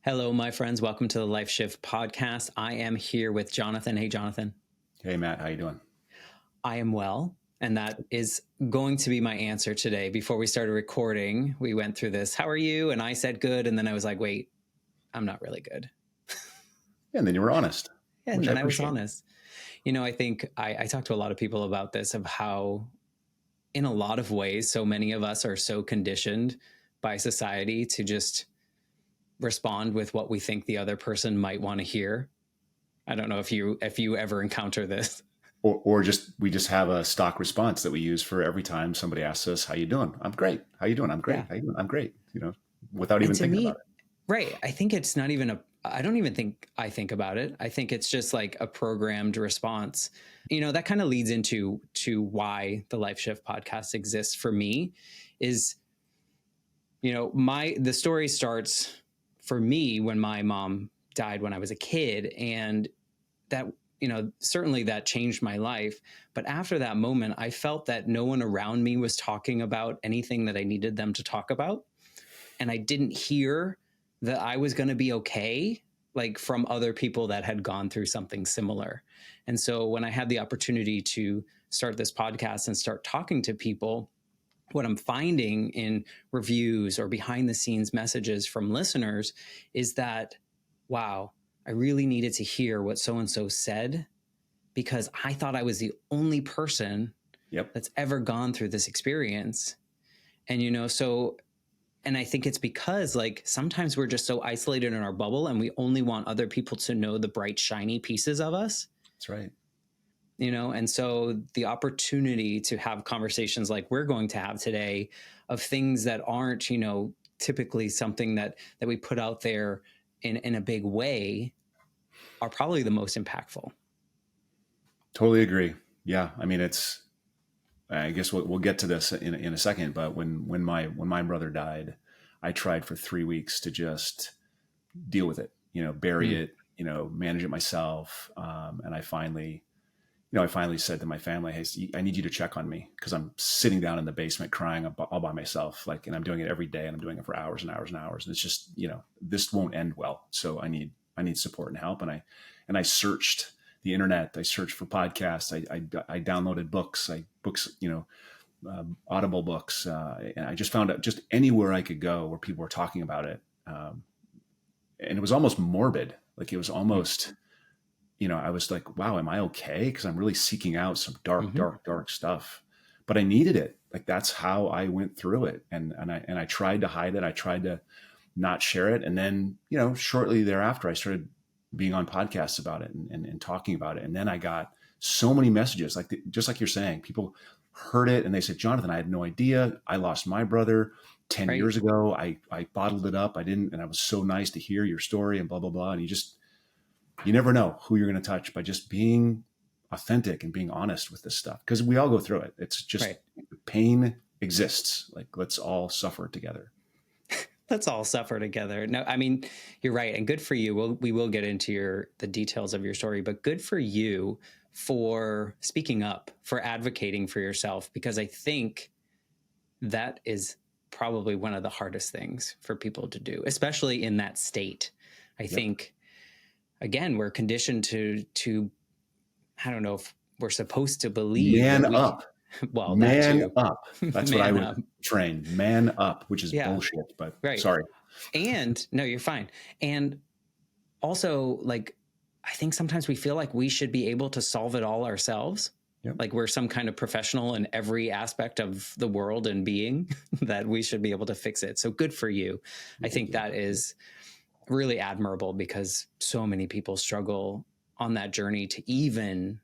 Hello, my friends. Welcome to the Life Shift podcast. I am here with Jonathan. Hey, Jonathan. Hey, Matt. How you doing? I am well. And that is going to be my answer today. Before we started recording, we went through this. How are you? And I said good. And then I was like, wait, I'm not really good. Yeah, and then you were honest, And which I then I was appreciate. honest. I think I talk to a lot of people about this, of how in a lot of ways, so many of us are so conditioned by society to just respond with what we think the other person might want to hear. I don't know if you ever encounter this. Or we just have a stock response that we use for every time somebody asks us, "How you doing?" I'm great. How you doing? I'm great. Yeah. How you doing? I'm great. Without And even to thinking about me, it. right, I think it's not even I don't even think I think about it. I think it's just like a programmed response. That kind of leads into why the Life Shift podcast exists for me is, the story starts for me when my mom died when I was a kid. And that, certainly that changed my life. But after that moment, I felt that no one around me was talking about anything that I needed them to talk about. And I didn't hear that I was going to be okay, like from other people that had gone through something similar. And so when I had the opportunity to start this podcast and start talking to people, what I'm finding in reviews or behind the scenes messages from listeners is that, wow, I really needed to hear what so-and-so said, because I thought I was the only person that's ever gone through this experience. And, and I think it's because like sometimes we're just so isolated in our bubble and we only want other people to know the bright, shiny pieces of us. That's right. And so the opportunity to have conversations like we're going to have today of things that aren't, typically something that we put out there in a big way are probably the most impactful. Totally agree. Yeah. I mean, I guess we'll get to this in a second, but when my brother died, I tried for 3 weeks to just deal with it, bury it, manage it myself. And I finally said to my family, "Hey, I need you to check on me because I'm sitting down in the basement crying all by myself. And I'm doing it every day and I'm doing it for hours and hours and hours. And it's just, this won't end well. So I need support and help." And I searched the internet. I searched for podcasts. I downloaded books, Audible books. And I just found out just anywhere I could go where people were talking about it. And it was almost morbid. Like it was almost, I was like, wow, am I okay? Because I'm really seeking out some dark stuff. But I needed it. Like that's how I went through it. And I tried to hide it. I tried to not share it. And then, shortly thereafter, I started being on podcasts about it and talking about it. And then I got so many messages, just like you're saying, people heard it and they said, "Jonathan, I had no idea. I lost my brother 10 years ago. I bottled it up. I didn't. And I was so nice to hear your story and blah, blah, blah." And you never know who you're going to touch by just being authentic and being honest with this stuff. Because we all go through it. It's just pain exists. Like let's all suffer together. Let's all suffer together. No, I mean, you're right. And good for you. We will get into the details of your story, but good for you for speaking up, for advocating for yourself, because I think that is probably one of the hardest things for people to do, especially in that state. I think, again, we're conditioned to, I don't know if we're supposed to believe Man up. Well, man up. That's what I would train. Man up, which is bullshit, but sorry. And no, you're fine. And also, like, I think sometimes we feel like we should be able to solve it all ourselves. Like we're some kind of professional in every aspect of the world and being that we should be able to fix it. So good for you. I think that is really admirable because so many people struggle on that journey to even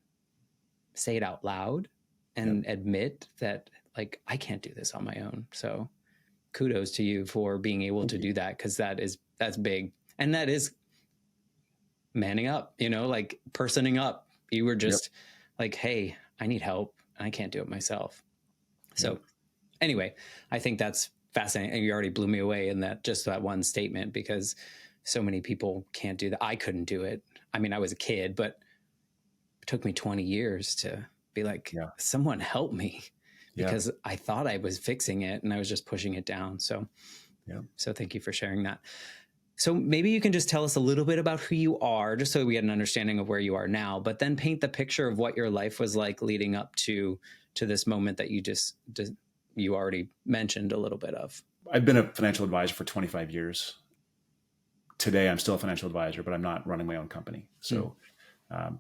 say it out loud and admit that, like, I can't do this on my own. So kudos to you for being able to do that, because that's big. And that is manning up, like personing up. You were just like, hey, I need help and I can't do it myself. So anyway, I think that's fascinating. And you already blew me away in that one statement, because so many people can't do that. I couldn't do it. I mean, I was a kid, but it took me 20 years to be like, someone help me, because I thought I was fixing it and I was just pushing it down. So, so thank you for sharing that. So maybe you can just tell us a little bit about who you are, just so we get an understanding of where you are now, but then paint the picture of what your life was like leading up to this moment that you already mentioned a little bit of. I've been a financial advisor for 25 years. Today, I'm still a financial advisor, but I'm not running my own company. So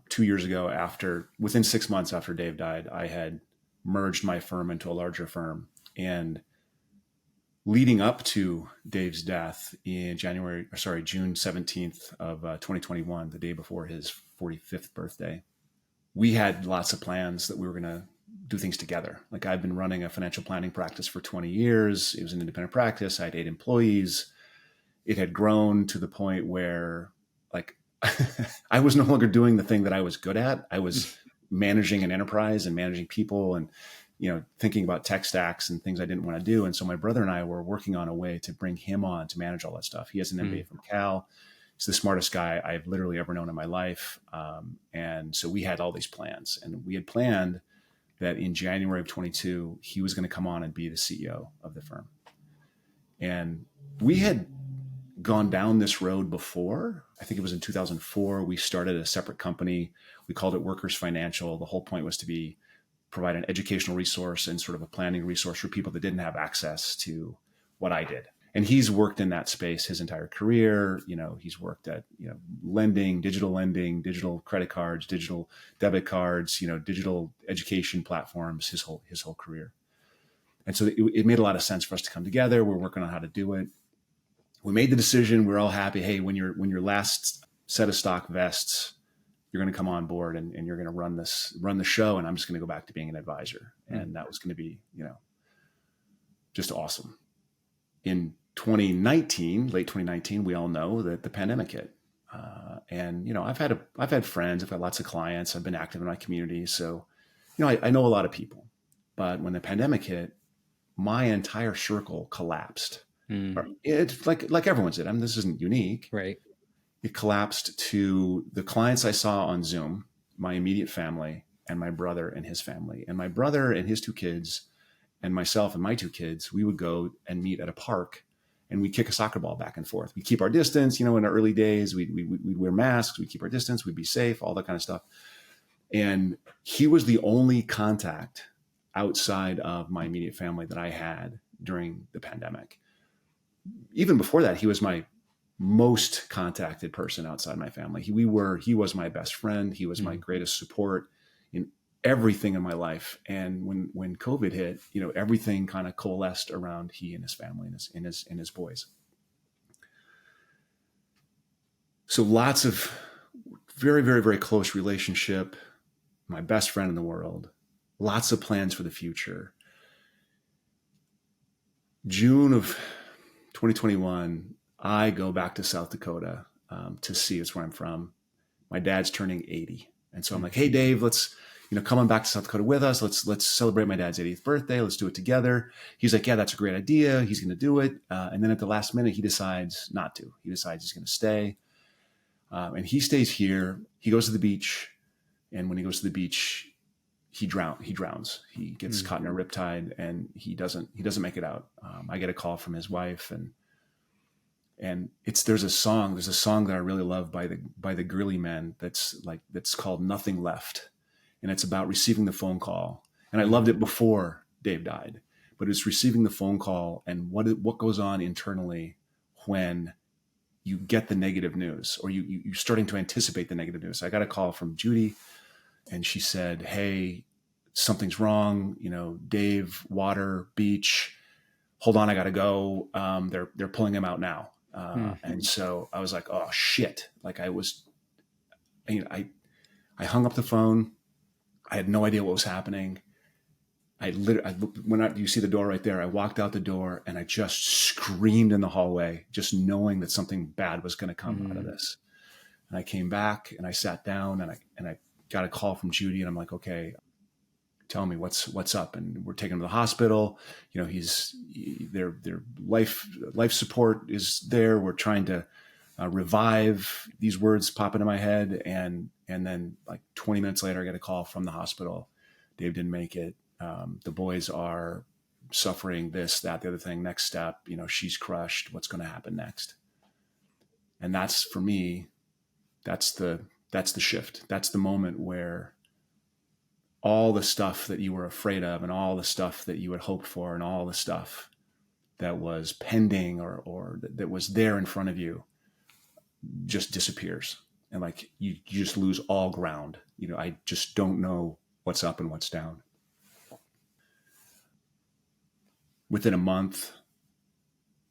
2 years ago, within 6 months after Dave died, I had merged my firm into a larger firm. And leading up to Dave's death in June 17th of 2021, the day before his 45th birthday, we had lots of plans that we were going to do things together. Like, I've been running a financial planning practice for 20 years. It was an independent practice. I had 8 employees. It had grown to the point where, like, I was no longer doing the thing that I was good at. I was managing an enterprise and managing people and, thinking about tech stacks and things I didn't want to do. And so my brother and I were working on a way to bring him on to manage all that stuff. He has an MBA from Cal. He's the smartest guy I've literally ever known in my life. And so we had all these plans, and we had planned that in January of 22, he was going to come on and be the CEO of the firm. And we had gone down this road before. I think it was in 2004. We started a separate company. We called it Workers Financial. The whole point was to provide an educational resource and sort of a planning resource for people that didn't have access to what I did. And he's worked in that space his entire career. He's worked at, lending, digital credit cards, digital debit cards, digital education platforms, his whole career. And so it made a lot of sense for us to come together. We're working on how to do it. We made the decision. We're all happy. Hey, when your last set of stock vests, you're going to come on board and you're going to run the show. And I'm just going to go back to being an advisor. And that was going to be, just awesome. In 2019, late 2019, we all know that the pandemic hit. And I've had friends, I've got lots of clients, I've been active in my community. So, I know a lot of people, but when the pandemic hit, my entire circle collapsed. It's like everyone's did. I mean, this isn't unique. Right. It collapsed to the clients I saw on Zoom, my immediate family, and my brother and his family. And my brother and his 2 kids and myself and my 2 kids, we would go and meet at a park and we'd kick a soccer ball back and forth. We'd keep our distance, in our early days, we'd wear masks, we'd keep our distance, we'd be safe, all that kind of stuff. And he was the only contact outside of my immediate family that I had during the pandemic. Even before that, he was my most contacted person outside my family. He was my best friend. He was my greatest support in everything in my life. And when COVID hit, everything kind of coalesced around he and his family and his boys. So lots of very, very, very close relationship, my best friend in the world, lots of plans for the future. June of 2021, I go back to South Dakota to see. It's where I'm from. My dad's turning 80. And so I'm like, hey, Dave, let's, come on back to South Dakota with us. Let's celebrate my dad's 80th birthday. Let's do it together. He's like, yeah, that's a great idea. He's going to do it. And then at the last minute, he decides not to. He decides he's going to stay. And he stays here. He goes to the beach. And when he goes to the beach, he drowns. He gets caught in a riptide and he doesn't make it out. I get a call from his wife and there's a song that I really love by the Grilly Men that's called Nothing Left. And it's about receiving the phone call. And I loved it before Dave died, but it's receiving the phone call and what goes on internally when you get the negative news or you're starting to anticipate the negative news. I got a call from Judy and she said, hey, something's wrong. Dave, water, beach, hold on, I got to go. They're pulling him out now. And so I was like, oh shit. Like I hung up the phone. I had no idea what was happening. I went out, you see the door right there. I walked out the door and I just screamed in the hallway, just knowing that something bad was going to come out of this. And I came back and I sat down and I got a call from Judy and I'm like, okay, tell me what's up. And we're taking him to the hospital. Their life support is there. We're trying to revive. These words pop into my head. And then like 20 minutes later, I get a call from the hospital. Dave didn't make it. The boys are suffering this, that, the other thing. Next step, she's crushed. What's going to happen next? And that's, for me, that's the shift. That's the moment where all the stuff that you were afraid of and all the stuff that you had hoped for and all the stuff that was pending or that was there in front of you just disappears. And like, you just lose all ground. I just don't know what's up and what's down. Within a month,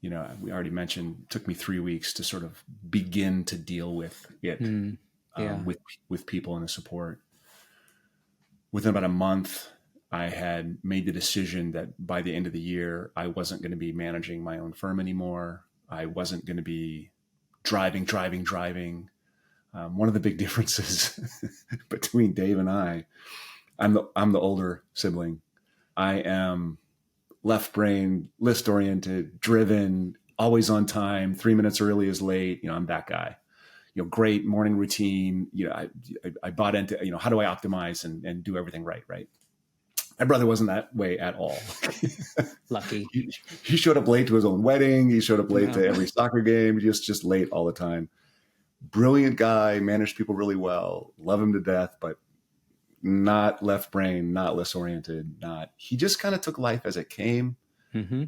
we already mentioned, it took me 3 weeks to sort of begin to deal with it, with people and the support. Within about a month, I had made the decision that by the end of the year, I wasn't going to be managing my own firm anymore. I wasn't going to be driving. One of the big differences between Dave and I'm the older sibling. I am left brain, list oriented, driven, always on time, 3 minutes early is late. I'm that guy. Great morning routine. I bought into, how do I optimize and do everything right? My brother wasn't that way at all. Lucky. He showed up late to his own wedding. He showed up late to every soccer game, just late all the time. Brilliant guy, managed people really well, love him to death, but not left brain, not list oriented, he just kind of took life as it came. Mm-hmm.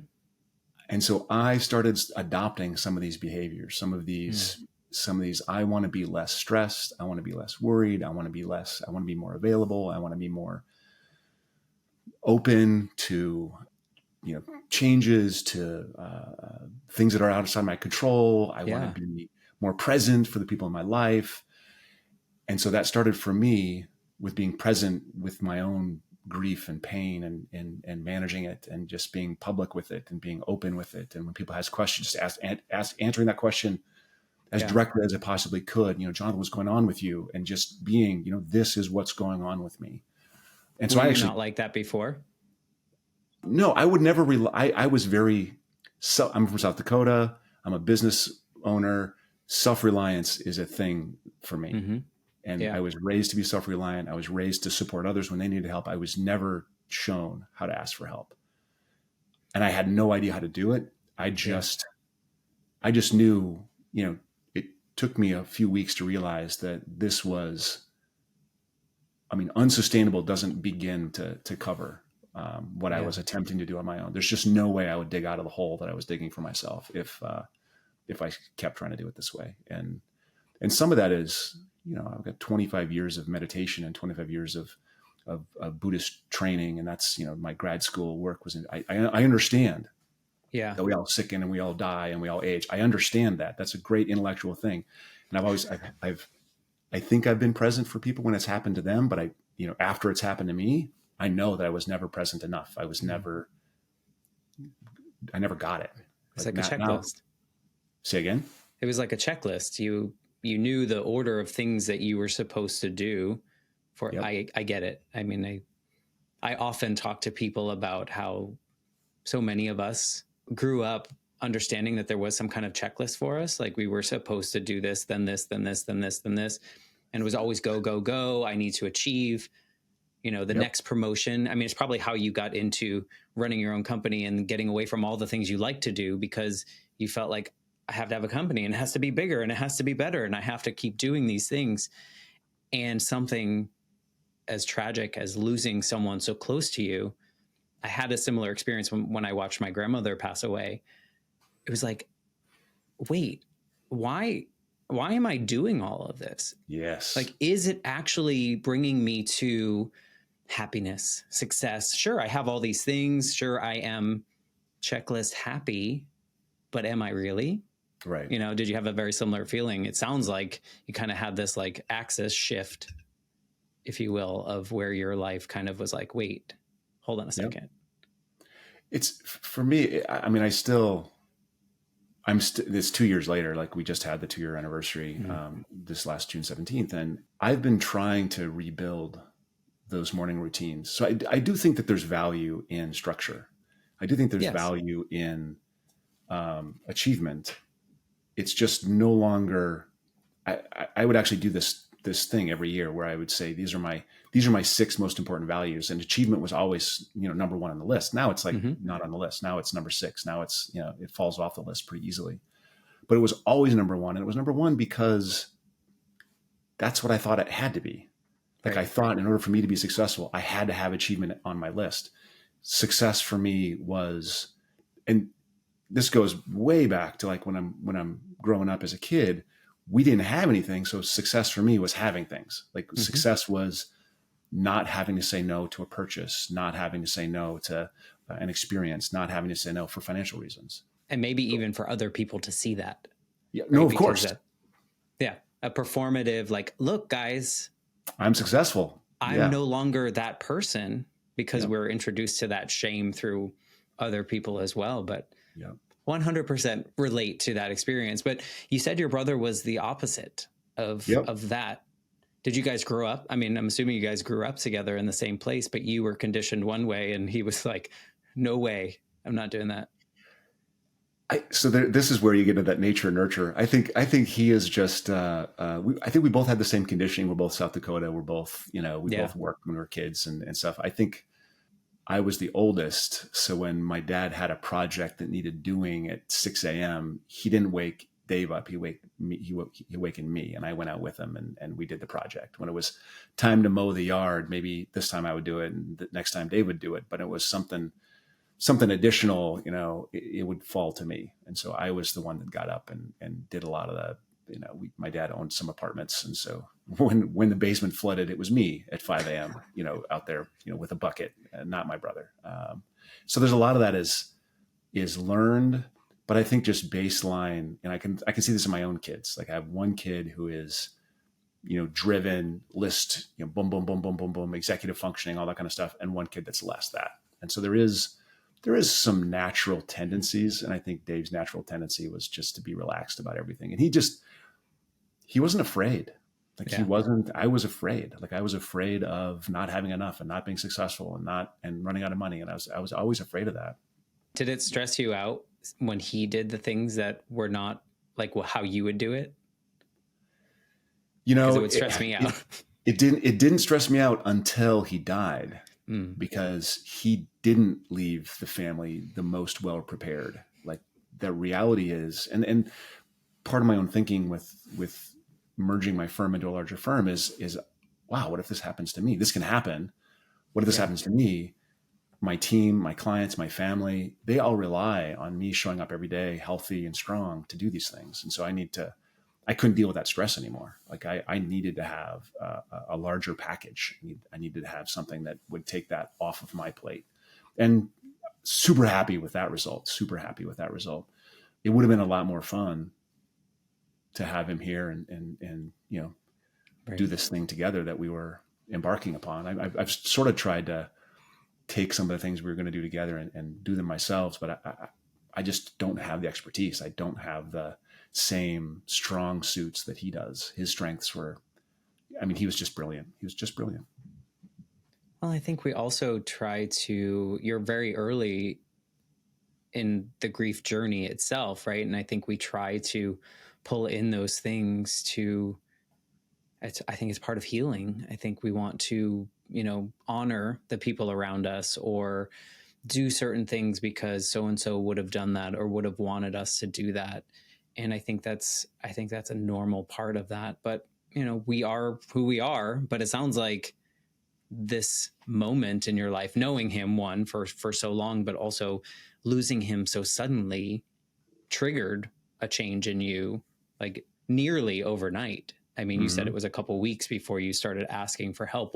And so I started adopting some of these behaviors, some of these, I want to be less stressed. I want to be less worried. I want to be more available. I want to be more open to, changes, to things that are outside my control. I want to be more present for the people in my life. And so that started for me with being present with my own grief and pain and managing it and just being public with it and being open with it. And when people ask questions, just answering that question as directly as I possibly could. Jonathan, what's going on with you? And just being, this is what's going on with me. And so Were I you actually not like that before? No, I would never I was I'm from South Dakota. I'm a business owner. Self-reliance is a thing for me. Mm-hmm. And I was raised to be self-reliant. I was raised to support others when they needed help. I was never shown how to ask for help. And I had no idea how to do it. I just knew, it took me a few weeks to realize that this was, unsustainable doesn't begin to cover what I was attempting to do on my own. There's just no way I would dig out of the hole that I was digging for myself if I kept trying to do it this way. And some of that is, I've got 25 years of meditation and 25 years of Buddhist training. And that's, my grad school work was I understand that we all sicken and we all die and we all age. I understand that. That's a great intellectual thing. And I think I've been present for people when it's happened to them, but after it's happened to me, I know that I was never present enough. I never got it. It's like a checklist. Say again? It was like a checklist. You knew the order of things that you were supposed to do for, I get it. I often talk to people about how so many of us grew up understanding that there was some kind of checklist for us. Like we were supposed to do this, then this, then this, then this, then this. And it was always go, go, go. I need to achieve, the next promotion. It's probably how you got into running your own company and getting away from all the things you like to do because you felt like I have to have a company and it has to be bigger and it has to be better. And I have to keep doing these things. And something as tragic as losing someone so close to you, I had a similar experience when I watched my grandmother pass away. It was like, wait, why am I doing all of this? Yes. Like, is it actually bringing me to happiness, success? Sure, I have all these things. Sure, I am checklist happy, but am I really? Right. Did you have a very similar feeling? It sounds like you kind of had this like axis shift, if you will, of where your life kind of was like, wait, hold on a second. It's for me. It's 2 years later, like we just had the 2-year anniversary, this last June 17th. And I've been trying to rebuild those morning routines. So I do think that there's value in structure. I do think there's value in achievement. It's just no longer, I would actually do this thing every year where I would say, these are my 6 most important values. And achievement was always, number 1 on the list. Now it's like not on the list. Now it's number 6. Now it's, it falls off the list pretty easily. but it was always number one. And it was number one because that's what I thought it had to be. Like I thought in order for me to be successful, I had to have achievement on my list. Success for me was, and this goes way back to like when I'm growing up as a kid, we didn't have anything. So success for me was having things. Like success was not having to say no to a purchase, not having to say no to an experience, not having to say no for financial reasons. And maybe even for other people to see that. Yeah, right? No, of course. A performative, like, look, guys, I'm successful. I'm no longer that person, because we're introduced to that shame through other people as well. But 100% relate to that experience. But you said your brother was the opposite of that. Did you guys grow up? I mean, I'm assuming you guys grew up together in the same place, but you were conditioned one way and he was like, no way, I'm not doing that. This is where you get into that nature nurture. I think he is just, I think we both had the same conditioning. We're both South Dakota. We're both, we both worked when we were kids and stuff. I think I was the oldest. So when my dad had a project that needed doing at 6 a.m., he didn't wake Dave up. He awakened me, and I went out with him and we did the project. When it was time to mow the yard, maybe this time I would do it and the next time Dave would do it, but it was something additional, it would fall to me. And so I was the one that got up and did a lot of the, my dad owned some apartments. And so when the basement flooded, it was me at 5 a.m., out there, with a bucket, not my brother. So there's a lot of that is learned, but I think just baseline, and I can see this in my own kids. Like I have one kid who is, driven, list, boom, boom, boom, boom, boom, boom, executive functioning, all that kind of stuff. And one kid that's less that. And so there is some natural tendencies. And I think Dave's natural tendency was just to be relaxed about everything. And he wasn't afraid. Like I was afraid. Like I was afraid of not having enough and not being successful and running out of money. And I was always afraid of that. Did it stress you out when he did the things that were not like how you would do it? It would stress me out. It didn't stress me out until he died. Because he didn't leave the family the most well prepared. Like the reality is, and part of my own thinking with merging my firm into a larger firm is, wow, what if this happens to me? This can happen. What if this happens to me? My team, my clients, my family, they all rely on me showing up every day, healthy and strong, to do these things. And so I couldn't deal with that stress anymore. Like I needed to have a larger package. I needed to have something that would take that off of my plate, and super happy with that result. It would have been a lot more fun to have him here and do this thing together that we were embarking upon. I've sort of tried to take some of the things we were going to do together and do them myself, but I just don't have the expertise. I don't have the same strong suits that he does. His strengths he was just brilliant. Well, I think we also you're very early in the grief journey itself, right? And I think we try to pull in those things I think it's part of healing. I think we want to, honor the people around us or do certain things because so-and-so would have done that or would have wanted us to do that. And I think that's a normal part of that. But, we are who we are. But it sounds like this moment in your life, knowing him for so long, but also losing him so suddenly triggered a change in you, like nearly overnight. I mean, you said it was a couple of weeks before you started asking for help.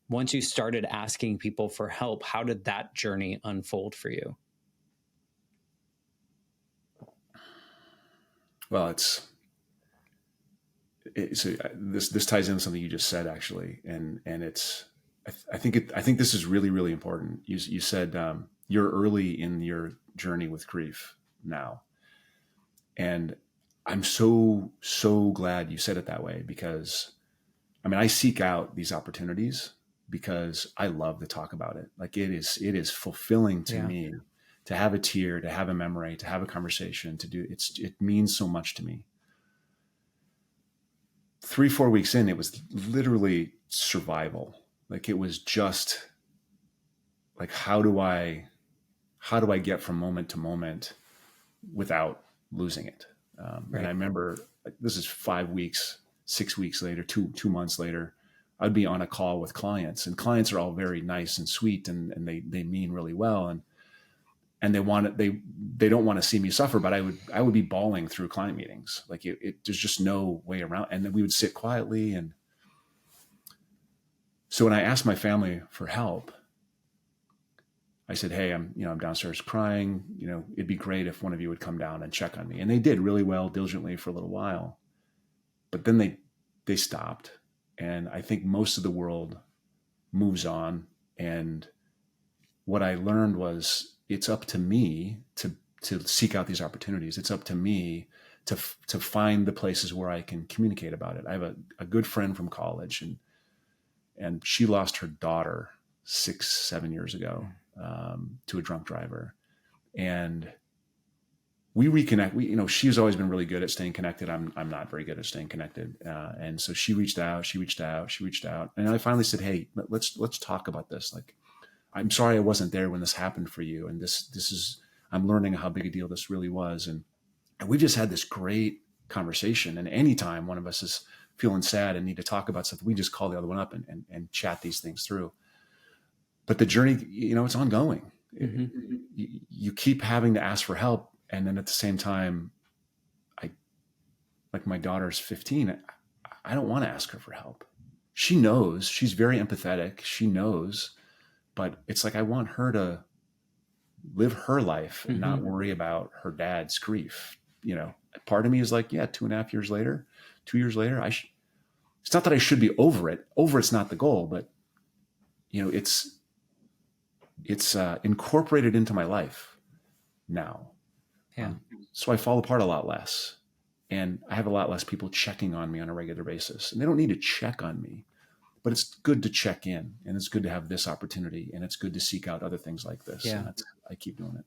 Once you started asking people for help, how did that journey unfold for you? Well, this ties into something you just said, actually, and I think this is really, really important. You said you're early in your journey with grief now, and I'm so glad you said it that way, because I seek out these opportunities because I love to talk about it. Like it is fulfilling to me to have a tear, to have a memory, to have a conversation, it means so much to me. 3-4 weeks in, it was literally survival. Like it was just like, how do I get from moment to moment without losing it. Right. And I remember, this is 5 weeks, 6 weeks later, 2 months later, I'd be on a call with clients, and clients are all very nice and sweet, and they mean really well. And they don't want to see me suffer, but I would be bawling through client meetings. Like there's just no way around. And then we would sit quietly. And so when I asked my family for help, I said, "Hey, I'm downstairs crying. It'd be great if one of you would come down and check on me." And they did really well, diligently, for a little while, but then they stopped. And I think most of the world moves on. And what I learned was, it's up to me to seek out these opportunities. It's up to me to find the places where I can communicate about it. I have a good friend from college, and she lost her daughter 6-7 years ago to a drunk driver. And we reconnect. She's always been really good at staying connected. I'm not very good at staying connected. And so she reached out. And I finally said, "Hey, let's talk about this. Like, I'm sorry I wasn't there when this happened for you. And I'm learning how big a deal this really was." And we just had this great conversation. And anytime one of us is feeling sad and need to talk about something, we just call the other one up and chat these things through. But the journey, it's ongoing. Mm-hmm. You keep having to ask for help. And then at the same time, like my daughter's 15, I don't want to ask her for help. She knows, she's very empathetic. She knows, but it's like, I want her to live her life and not worry about her dad's grief. Part of me is like, yeah, 2.5 years later, 2 years later, it's not that I should be over it. It's not the goal, but it's incorporated into my life now. Yeah. So I fall apart a lot less, and I have a lot less people checking on me on a regular basis. And they don't need to check on me, but it's good to check in, and it's good to have this opportunity, and it's good to seek out other things like this. Yeah. And I keep doing it.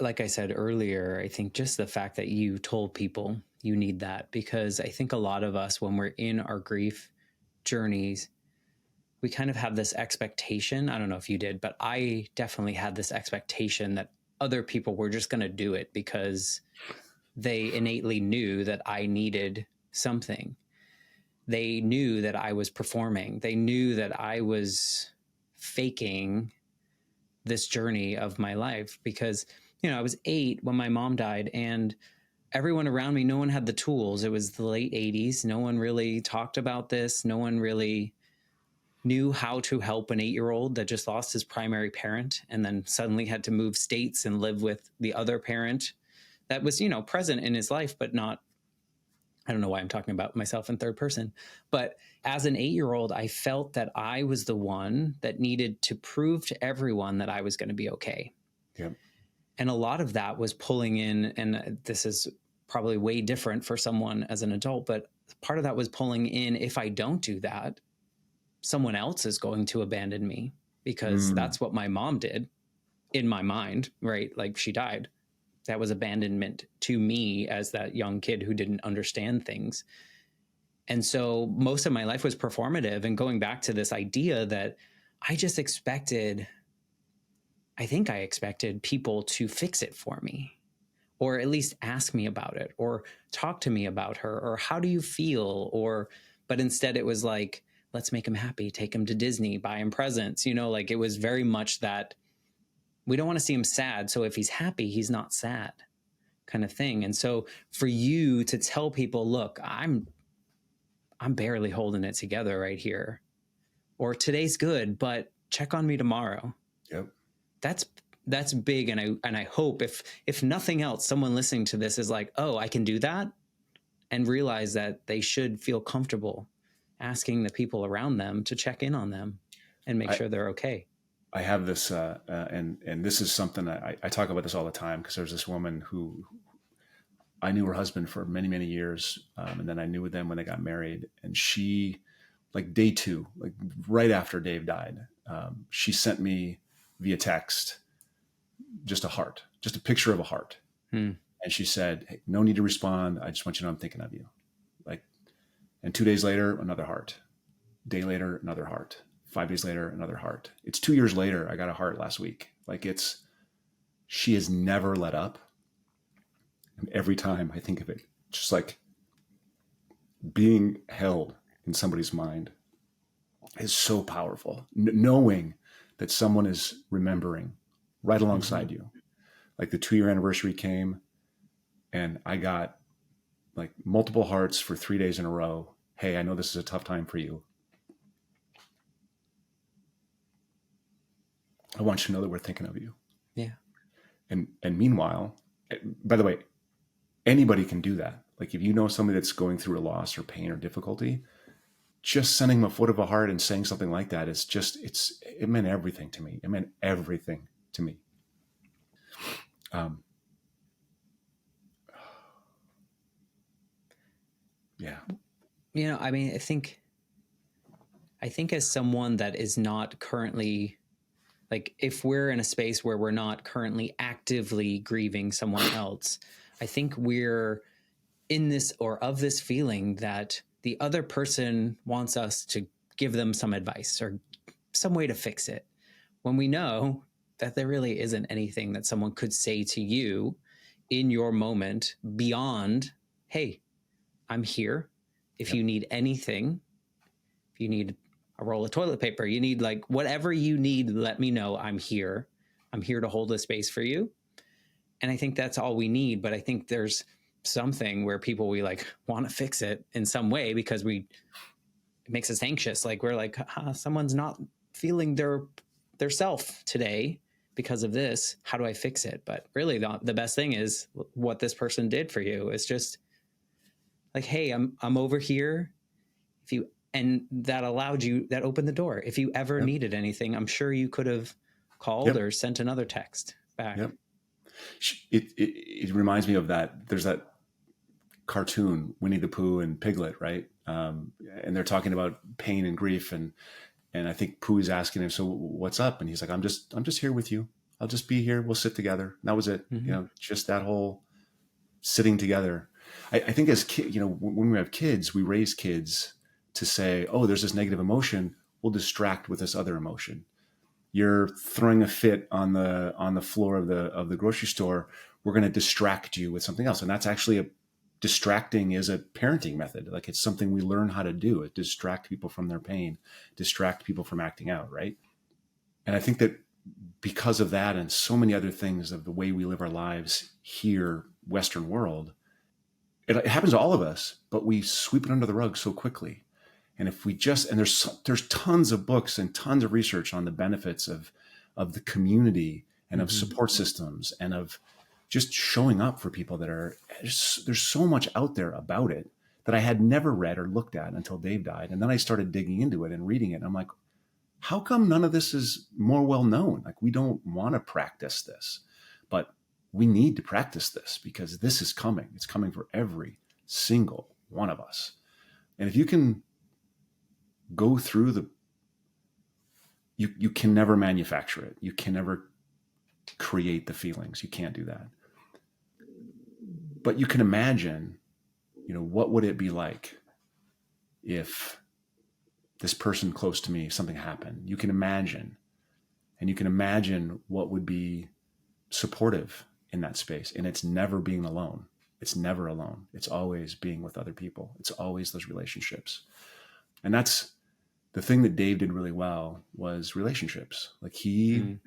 Like I said earlier, I think just the fact that you told people you need that, because I think a lot of us, when we're in our grief journeys, we kind of have this expectation. I don't know if you did, but I definitely had this expectation that other people were just going to do it because they innately knew that I needed something. They knew that I was performing. They knew that I was faking this journey of my life, because, I was 8 when my mom died, and everyone around me, no one had the tools. It was the late 80s. No one really talked about this. No one really knew how to help an 8-year-old that just lost his primary parent and then suddenly had to move states and live with the other parent that was, present in his life, but not, I don't know why I'm talking about myself in third person. But as an 8-year-old, I felt that I was the one that needed to prove to everyone that I was going to be okay. Yep. And a lot of that was pulling in, and this is probably way different for someone as an adult, but part of that was pulling in, if I don't do that, someone else is going to abandon me, because that's what my mom did in my mind, right? Like, she died. That was abandonment to me as that young kid who didn't understand things. And so most of my life was performative, and going back to this idea that I expected people to fix it for me, or at least ask me about it, or talk to me about her, or how do you feel? But instead it was like, let's make him happy, take him to Disney, buy him presents. Like, it was very much that we don't want to see him sad. So if he's happy, he's not sad, kind of thing. And so for you to tell people, look, I'm barely holding it together right here, or today's good, but check on me tomorrow. Yep. That's big. And I hope if nothing else, someone listening to this is like, oh, I can do that, and realize that they should feel comfortable asking the people around them to check in on them and make sure they're okay. I have this, and this is something that I talk about this all the time, because there's this woman who I knew her husband for many, many years. And then I knew them when they got married, and she, like day 2, like right after Dave died, she sent me via text just a heart, just a picture of a heart. And she said, "Hey, no need to respond. I just want you to know I'm thinking of you." And 2 days later, another heart. Day later, another heart. 5 days later, another heart. It's 2 years later, I got a heart last week. Like, she has never let up. And every time I think of it, just like being held in somebody's mind is so powerful. Knowing that someone is remembering right alongside you. Like the 2-year anniversary came and I got like multiple hearts for 3 days in a row. Hey, I know this is a tough time for you. I want you to know that we're thinking of you. Yeah. And meanwhile, by the way, anybody can do that. Like if you know somebody that's going through a loss or pain or difficulty, just sending them a foot of a heart and saying something like that is just, it meant everything to me. It meant everything to me. Yeah. You know, I mean, I think as someone that is not currently, like, if we're in a space where we're not currently actively grieving someone else, I think we're in this or of this feeling that the other person wants us to give them some advice or some way to fix it, when we know that there really isn't anything that someone could say to you in your moment beyond, hey, I'm here. If you need anything, if you need a roll of toilet paper, you need like whatever you need, let me know. I'm here. I'm here to hold a space for you. And I think that's all we need. But I think there's something where people, we like want to fix it in some way because it makes us anxious. Like we're like, someone's not feeling their self today because of this. How do I fix it? But really the best thing is what this person did for you. It's just like, hey, I'm over here. And that allowed you, that opened the door. If you ever needed anything, I'm sure you could have called or sent another text back. Yep. It reminds me of that. There's that cartoon, Winnie the Pooh and Piglet, right? And they're talking about pain and grief. And I think Pooh is asking him, so what's up? And he's like, I'm just here with you. I'll just be here. We'll sit together. And that was it. You know, just that whole sitting together. I think as kids, you know, when we have kids, we raise kids to say, oh, there's this negative emotion. We'll distract with this other emotion. You're throwing a fit on the floor of the grocery store. We're going to distract you with something else. And that's actually distracting is a parenting method. Like it's something we learn how to do. It distract people from their pain, distract people from acting out. Right. And I think that because of that and so many other things of the way we live our lives here, Western world, it happens to all of us, but we sweep it under the rug so quickly. And if we just, and there's tons of books and tons of research on the benefits of the community and of support systems and of just showing up for people that are, there's so much out there about it that I had never read or looked at until Dave died. And then I started digging into it and reading it. And I'm like, how come none of this is more well known? Like we don't want to practice this, but we need to practice this because this is coming. It's coming for every single one of us. And if you can go through you can never manufacture it. You can never create the feelings. You can't do that. But you can imagine, you know, what would it be like if this person close to me, something happened? You can imagine, and you can imagine what would be supportive in that space. And it's never being alone. It's never alone. It's always being with other people. It's always those relationships. And that's the thing that Dave did really well was relationships. Like he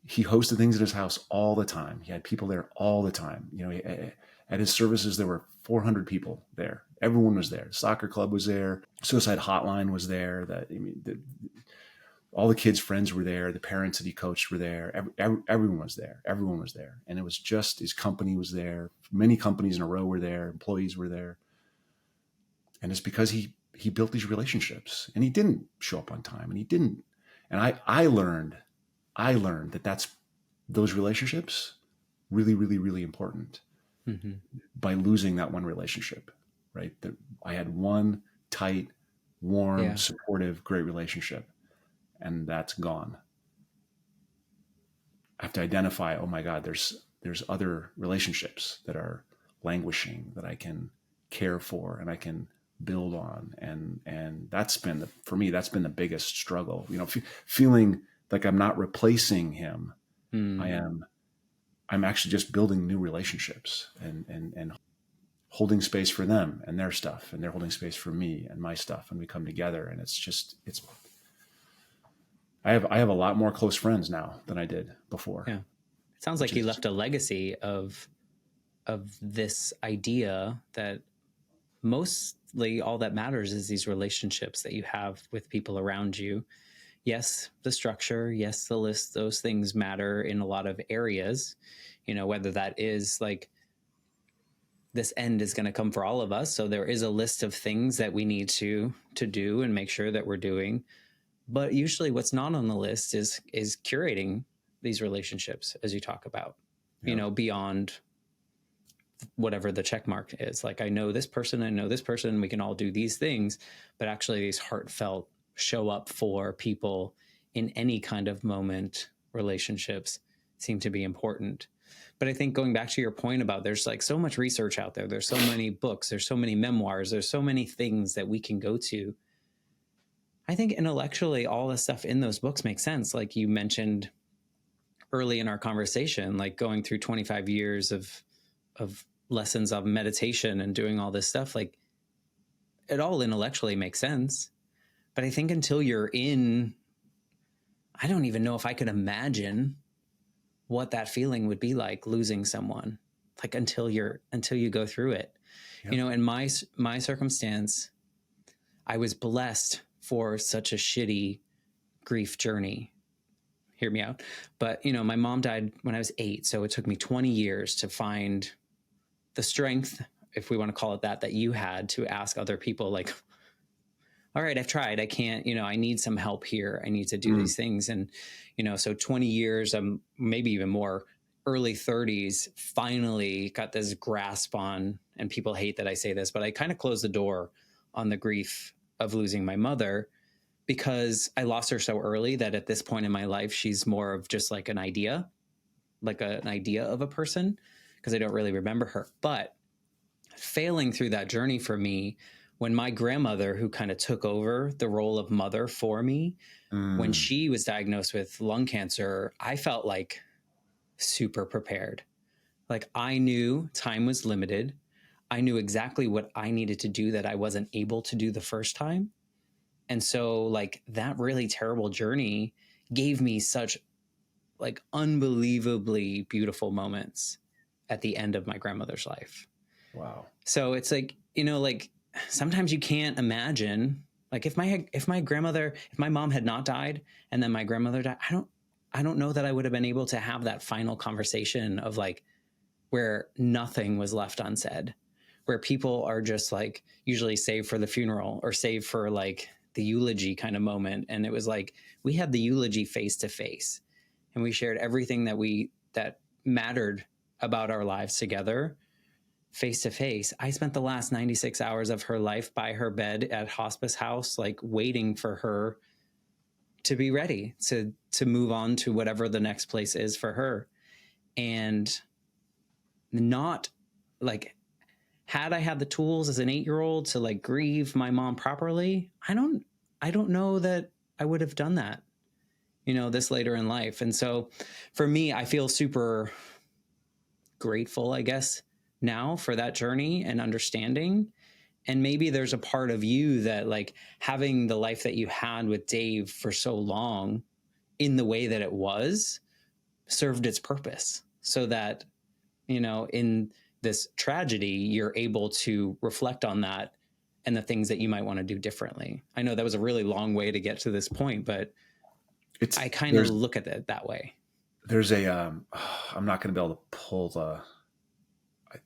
hosted things at his house all the time. He had people there all the time. You know, at his services, there were 400 people there. Everyone was there. The soccer club was there. Suicide hotline was there. All the kids' friends were there. The parents that he coached were there. Everyone was there. Everyone was there. And it was just, his company was there. Many companies in a row were there. Employees were there. And it's because he built these relationships, and he didn't show up on time, and he didn't. And I learned that those relationships really, really, really important by losing that one relationship, right? That I had one tight, warm, supportive, great relationship, and that's gone. I have to identify, oh my God, there's other relationships that are languishing that I can care for and I can build on. And that's been for me, that's been the biggest struggle, you know, feeling like I'm not replacing him. I I'm actually just building new relationships and holding space for them and their stuff, and they're holding space for me and my stuff, and we come together, and I have a lot more close friends now than I did before. Yeah. It sounds like you left a legacy of this idea that mostly all that matters is these relationships that you have with people around you. Yes, the structure, yes, the list, those things matter in a lot of areas, whether that is like this end is going to come for all of us. So there is a list of things that we need to do and make sure that we're doing. But usually what's not on the list is curating these relationships, as you talk about, beyond whatever the check mark is. Like, I know this person, we can all do these things, but actually these heartfelt show up for people in any kind of moment relationships seem to be important. But I think going back to your point about there's like so much research out there, there's so many books, there's so many memoirs, there's so many things that we can go to. I think intellectually all the stuff in those books makes sense. Like you mentioned early in our conversation, like going through 25 years of lessons of meditation and doing all this stuff, like it all intellectually makes sense. But I think until you're in, I don't even know if I could imagine what that feeling would be like losing someone, like until you go through it. Yep. In my circumstance, I was blessed for such a shitty grief journey. Hear me out. But, my mom died when I was 8. So it took me 20 years to find the strength, if we want to call it that you had to ask other people like, all right, I've tried. I can't, I need some help here. I need to do these things. And, so 20 years, maybe even more, early 30s, finally got this grasp on, and people hate that I say this, but I kind of closed the door on the grief of losing my mother because I lost her so early that at this point in my life, she's more of just like an idea of a person, because I don't really remember her. But failing through that journey for me, when my grandmother, who kind of took over the role of mother for me, when she was diagnosed with lung cancer, I felt like super prepared. Like I knew time was limited. I knew exactly what I needed to do that I wasn't able to do the first time. And so like that really terrible journey gave me such like unbelievably beautiful moments at the end of my grandmother's life. Wow. So it's like, like sometimes you can't imagine, like if my mom had not died and then my grandmother died, I don't know that I would have been able to have that final conversation of like where nothing was left unsaid, where people are just like usually saved for the funeral or saved for like the eulogy kind of moment. And it was like, we had the eulogy face to face and we shared everything that mattered about our lives together face to face. I spent the last 96 hours of her life by her bed at hospice house, like waiting for her to be ready to move on to whatever the next place is for her. And not like, had I had the tools as an 8-year-old to like grieve my mom properly, I don't know that I would have done that, this later in life. And so for me, I feel super grateful, I guess, now for that journey and understanding. And maybe there's a part of you that like having the life that you had with Dave for so long in the way that it was served its purpose so that, in this tragedy, you're able to reflect on that and the things that you might want to do differently. I know that was a really long way to get to this point, but I kind of look at it that way. There's I'm not going to be able to pull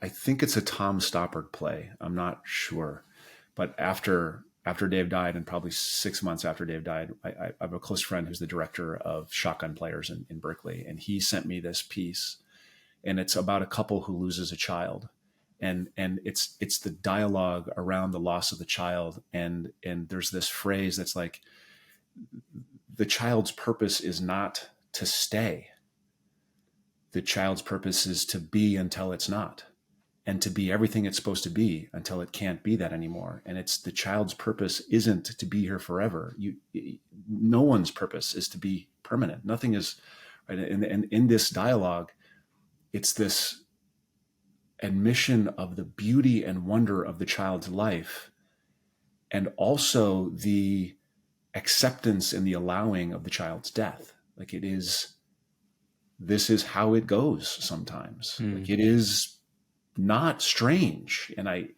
I think it's a Tom Stoppard play. I'm not sure, but after Dave died, and probably 6 months after Dave died, I have a close friend who's the director of Shotgun Players in Berkeley, and he sent me this piece, and it's about a couple who loses a child, and it's the dialogue around the loss of the child, and there's this phrase that's like, the child's purpose is not to stay. The child's purpose is to be until it's not, and to be everything it's supposed to be until it can't be that anymore. And it's the child's purpose isn't to be here forever. No one's purpose is to be permanent. Nothing is, right? And in this dialogue, it's this admission of the beauty and wonder of the child's life, and also the acceptance and the allowing of the child's death. Like, this is how it goes sometimes. Like, it is not strange. And I,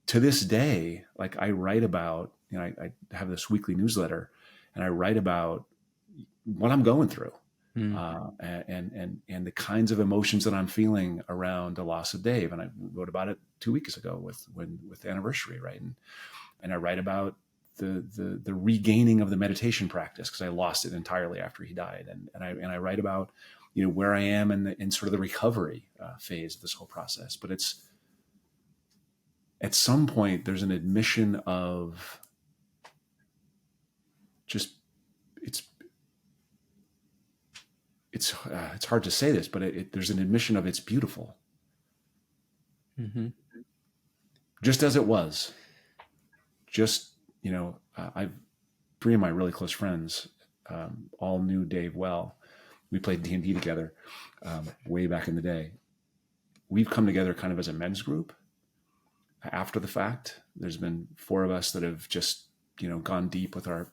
to this day, like, I write about, I have this weekly newsletter, and I write about what I'm going through. And the kinds of emotions that I'm feeling around the loss of Dave. And I wrote about it 2 weeks ago with the anniversary, right? And I write about the regaining of the meditation practice, because I lost it entirely after he died. And I write about, where I am in sort of the recovery phase of this whole process. But it's, at some point, there's an admission of just, it's hard to say this, but there's an admission of it's beautiful. Just as it was. Just, three of my really close friends all knew Dave well. We played D&D together way back in the day. We've come together kind of as a men's group after the fact. There's been 4 of us that have just, gone deep with our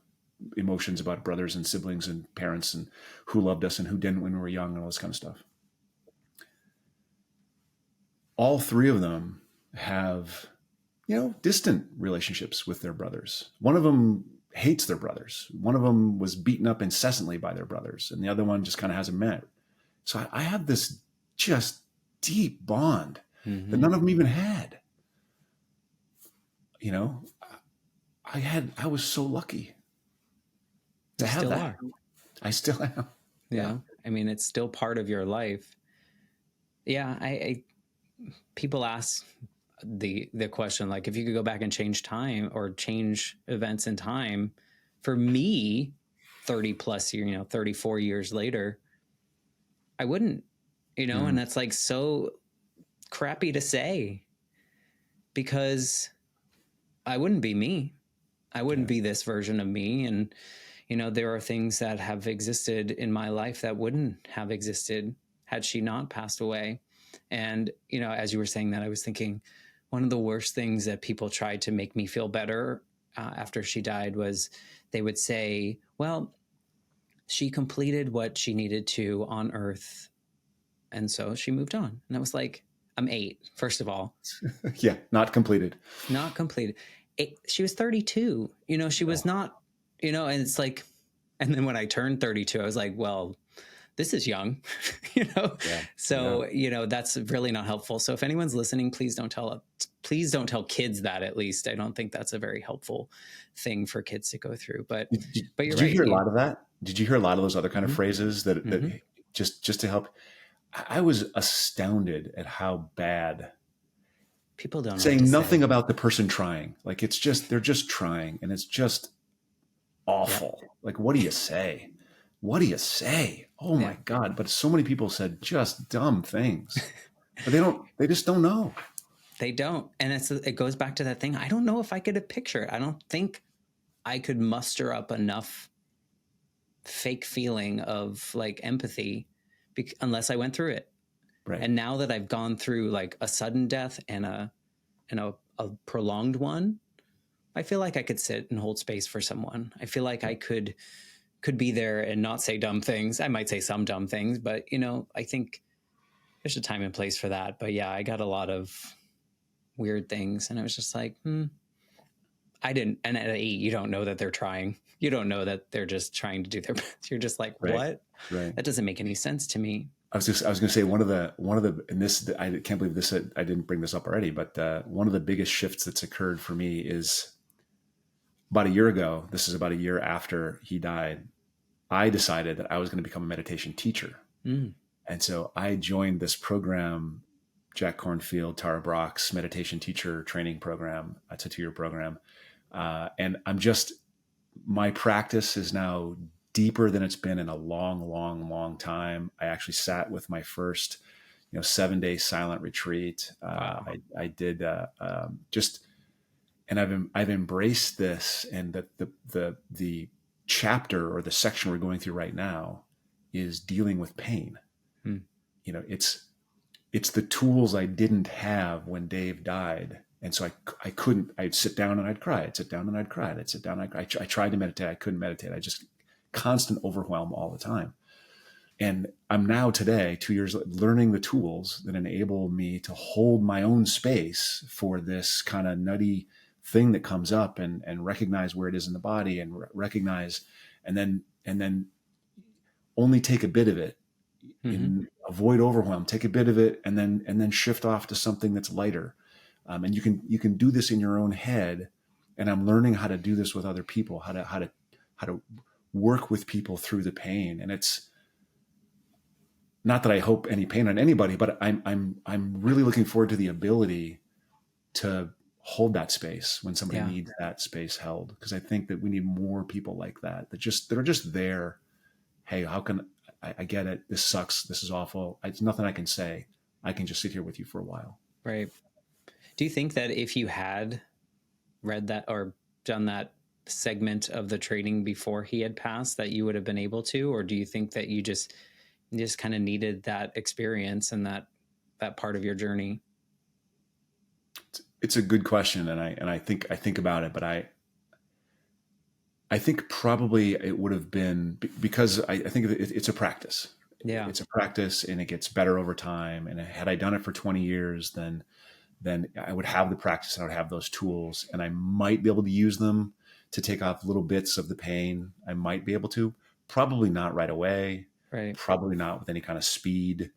emotions about brothers and siblings and parents, and who loved us and who didn't when we were young, and all this kind of stuff. All 3 of them have, distant relationships with their brothers. One of them hates their brothers. One of them was beaten up incessantly by their brothers, and the other one just kind of hasn't met. So I have this just deep bond that none of them even had. I was so lucky to have that. Are. I still am. Yeah. I mean, it's still part of your life. Yeah. People ask the question, like, if you could go back and change time or change events in time, for me, 30 plus years, 34 years later, I wouldn't, and that's like so crappy to say, because I wouldn't be me. I wouldn't be this version of me. And, there are things that have existed in my life that wouldn't have existed had she not passed away. And, as you were saying that, I was thinking one of the worst things that people tried to make me feel better after she died was they would say, well, she completed what she needed to on Earth, and so she moved on. And I was like, I'm 8, first of all. Yeah, not completed. Not completed. She was 32. She was not, and it's like, and then when I turned 32, I was like, well, this is young, Yeah. So, that's really not helpful. So if anyone's listening, please don't tell kids that, at least. I don't think that's a very helpful thing for kids to go through. But you're right. Did you hear a lot of that? Did you hear a lot of those other kind of phrases that just to help? I was astounded at how bad people don't saying nothing about the person trying. Like, it's just, they're just trying, and it's just awful. Yeah. Like, what do you say? What do you say? Oh my God. But so many people said just dumb things, but they just don't know. They don't. And it goes back to that thing. I don't know if I could picture it. I don't think I could muster up enough fake feeling of like empathy unless I went through it. Right. And now that I've gone through like a sudden death and a prolonged one, I feel like I could sit and hold space for someone. I feel like I could be there and not say dumb things. I might say some dumb things, but I think there's a time and place for that. But yeah, I got a lot of weird things, and I was just like, I didn't. And at 8, you don't know that they're trying. You don't know that they're just trying to do their best. You're just like, what? Right. That doesn't make any sense to me. I was going to say one of the, and this, I can't believe this, I didn't bring this up already, but one of the biggest shifts that's occurred for me is about a year ago. This is about a year after he died. I decided that I was going to become a meditation teacher. And so I joined this program, Jack Kornfield, Tara Brock's meditation teacher training program. It's a 2-year program. And my practice is now deeper than it's been in a long, long, long time. I actually sat with my first, 7-day silent retreat. Wow. I did and I've embraced this, and the chapter or the section we're going through right now is dealing with pain. it's the tools I didn't have when Dave died. And so I'd sit down and I'd cry. I'd sit down and I'd cry. I'd sit down and I'd cry. I tried to meditate. I couldn't meditate. I just constant overwhelm all the time. And I'm now today, 2 years, learning the tools that enable me to hold my own space for this kind of nutty thing that comes up, and recognize where it is in the body, and recognize, and then only take a bit of it, and avoid overwhelm, take a bit of it, and then shift off to something that's lighter. And you can do this in your own head. And I'm learning how to do this with other people, how to work with people through the pain. And it's not that I hope any pain on anybody, but I'm really looking forward to the ability to hold that space when somebody needs that space held. Because I think that we need more people like that are just there. Hey, how can I get it? This sucks. This is awful. It's nothing I can say. I can just sit here with you for a while. Right. Do you think that if you had read that or done that segment of the training before he had passed, that you would have been able to? Or do you think that you just kind of needed that experience and that part of your journey? It's a good question. And I think about it, but I think probably it would have been, because I think it's a practice. Yeah. It's a practice, and it gets better over time. And had I done it for 20 years, then I would have the practice and I would have those tools, and I might be able to use them to take off little bits of the pain. I might be able to, probably not right away, right? Probably not with any kind of speed,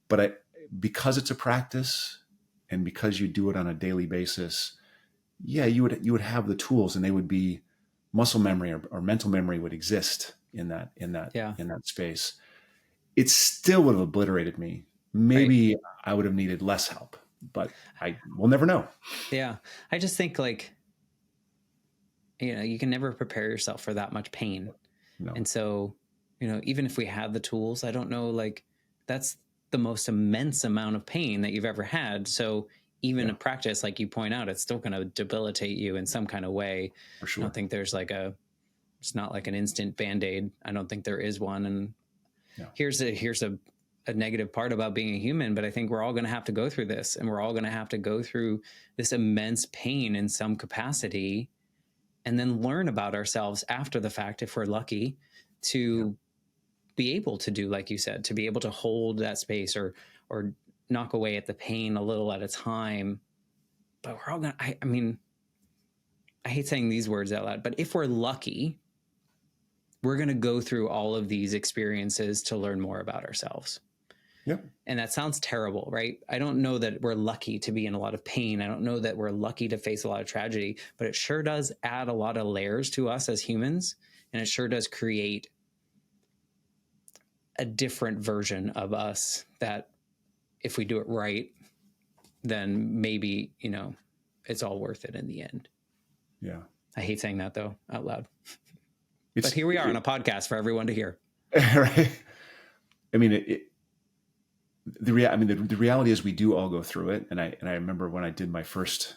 but because it's a practice and because you do it on a daily basis, you would have the tools, and they would be muscle memory or mental memory would exist in that space. It still would have obliterated me. Maybe I would have needed less help, but I will never know. Yeah. I just think, like, you can never prepare yourself for that much pain. No. And so, even if we had the tools, I don't know, like, that's the most immense amount of pain that you've ever had. So even a practice, like you point out, it's still going to debilitate you in some kind of way. For sure. I don't think there's it's not like an instant Band-Aid. I don't think there is one. And here's a negative part about being a human, but I think we're all going to have to go through this, and we're all going to have to go through this immense pain in some capacity, and then learn about ourselves after the fact, if we're lucky, to be able to do, like you said, to be able to hold that space or knock away at the pain a little at a time. But we're all going to, I hate saying these words out loud, but if we're lucky, we're going to go through all of these experiences to learn more about ourselves. Yep. And that sounds terrible, right? I don't know that we're lucky to be in a lot of pain. I don't know that we're lucky to face a lot of tragedy, but it sure does add a lot of layers to us as humans. And it sure does create a different version of us that, if we do it right, then maybe, it's all worth it in the end. Yeah. I hate saying that, though, out loud. But here we are on a podcast for everyone to hear. Right. The reality is we do all go through it. And I remember when I did my first,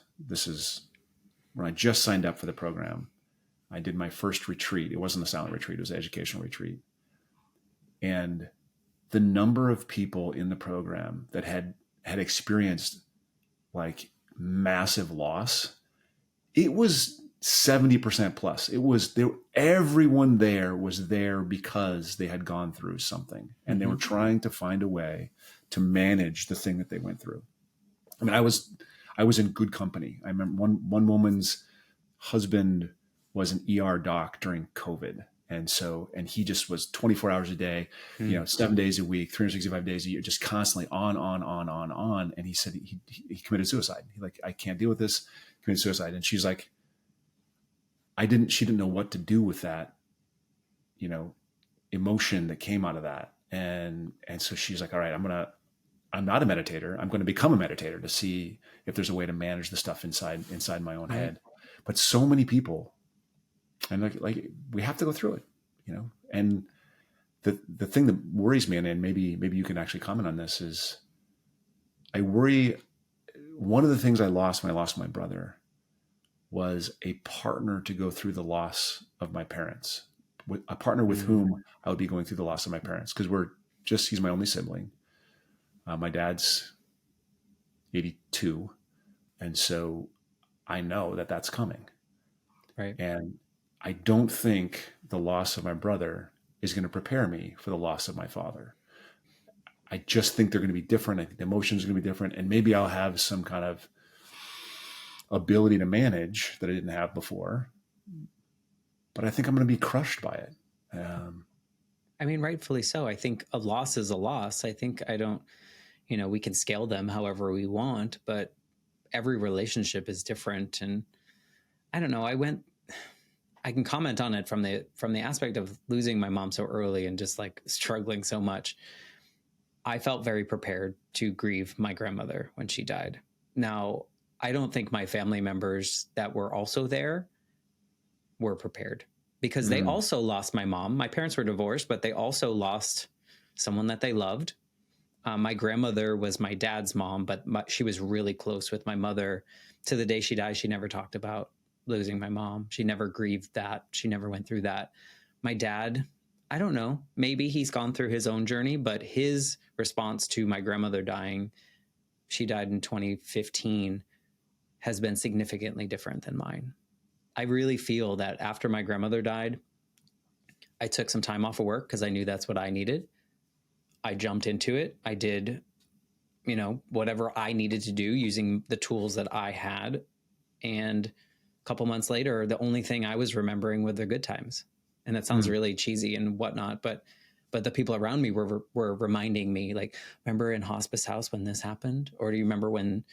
when I just signed up for the program, I did my first retreat. It wasn't a silent retreat. It was an educational retreat. And the number of people in the program that had experienced like massive loss, it was 70% plus. It was there. Everyone there was there because they had gone through something, and they were trying to find a way to manage the thing that they went through. I was in good company. I remember one woman's husband was an ER doc during COVID. And he just was 24 hours a day, 7 days a week, 365 days a year, just constantly on. And he said he committed suicide. I can't deal with this, committed suicide. And she's like, she didn't know what to do with that, emotion that came out of that. And so she's like, all right, I'm not a meditator. I'm going to become a meditator to see if there's a way to manage the stuff inside my own head. But so many people, and like we have to go through it, and the thing that worries me, and maybe you can actually comment on this, is I worry. One of the things I lost when I lost my brother was a partner to go through the loss of my parents, a partner with whom I would be going through the loss of my parents. Cause he's my only sibling. My dad's 82. And so I know that that's coming. Right. And I don't think the loss of my brother is going to prepare me for the loss of my father. I just think they're going to be different. I think the emotions are going to be different. And maybe I'll have some kind of ability to manage that I didn't have before. But I think I'm going to be crushed by it. I mean, rightfully so. I think a loss is a loss. I think we can scale them however we want, but every relationship is different. And I don't know, I can comment on it from the aspect of losing my mom so early and just like struggling so much. I felt very prepared to grieve my grandmother when she died. Now, I don't think my family members that were also there were prepared, because they also lost my mom. My parents were divorced, but they also lost someone that they loved. My grandmother was my dad's mom, but she was really close with my mother. To the day she died, she never talked about losing my mom. She never grieved that. She never went through that. My dad, I don't know, maybe he's gone through his own journey, but his response to my grandmother dying, she died in 2015, has been significantly different than mine. I really feel that after my grandmother died, I took some time off of work because I knew that's what I needed. I jumped into it. I did, whatever I needed to do using the tools that I had. And a couple months later, the only thing I was remembering were the good times. And that sounds really cheesy and whatnot, but the people around me were reminding me, like, remember in hospice house when this happened? Or do you remember when,